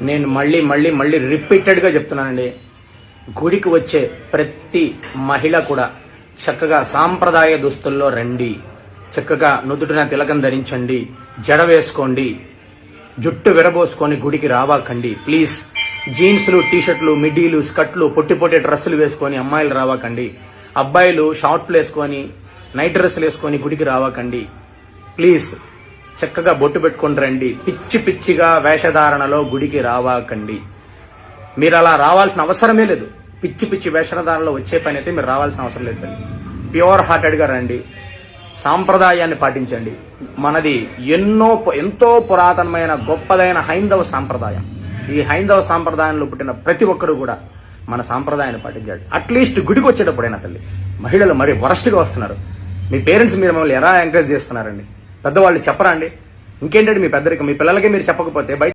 నేను మళ్ళీ రిపీటెడ్గా చెప్తున్నానండి, గుడికి వచ్చే ప్రతి మహిళ కూడా చక్కగా సాంప్రదాయ దుస్తుల్లో రండి, చక్కగా నుదుటిన తిలకం ధరించండి, జడ వేసుకోండి, జుట్టు విరబోసుకొని గుడికి రావాకండి. ప్లీజ్ జీన్స్లు, టీషర్ట్లు, మిడ్డీలు, స్కర్ట్లు, పొట్టి డ్రెస్సులు వేసుకొని అమ్మాయిలు రావాకండి. అబ్బాయిలు షార్ట్లు వేసుకొని నైట్ డ్రెస్సులు వేసుకొని గుడికి రావాకండి. ప్లీజ్ చక్కగా బొట్టు పెట్టుకొని రండి. పిచ్చిగా వేషధారణలో గుడికి రావాకండి. మీరు అలా రావాల్సిన అవసరమే లేదు. పిచ్చి వేషధారణలో వచ్చే పని అయితే మీరు రావాల్సిన అవసరం లేదు. ప్యూర్ హార్టెడ్గా రండి, సాంప్రదాయాన్ని పాటించండి. మనది ఎంతో పురాతనమైన గొప్పదైన హైందవ సాంప్రదాయం. ఈ హైందవ సాంప్రదాయంలో పుట్టిన ప్రతి ఒక్కరూ కూడా మన సాంప్రదాయాన్ని పాటించాలి. అట్లీస్ట్ గుడికి వచ్చేటప్పుడైనా తల్లి, మహిళలు మరీ వరస్ట్గా వస్తున్నారు. మీ పేరెంట్స్ మీరు మమ్మల్ని ఎలా ఎంకరేజ్ చేస్తున్నారండి? పెద్దవాళ్ళు చెప్పరా అండి? ఇంకేంటంటే మీ పెద్దరికి మీ పిల్లలకే మీరు చెప్పకపోతే బయట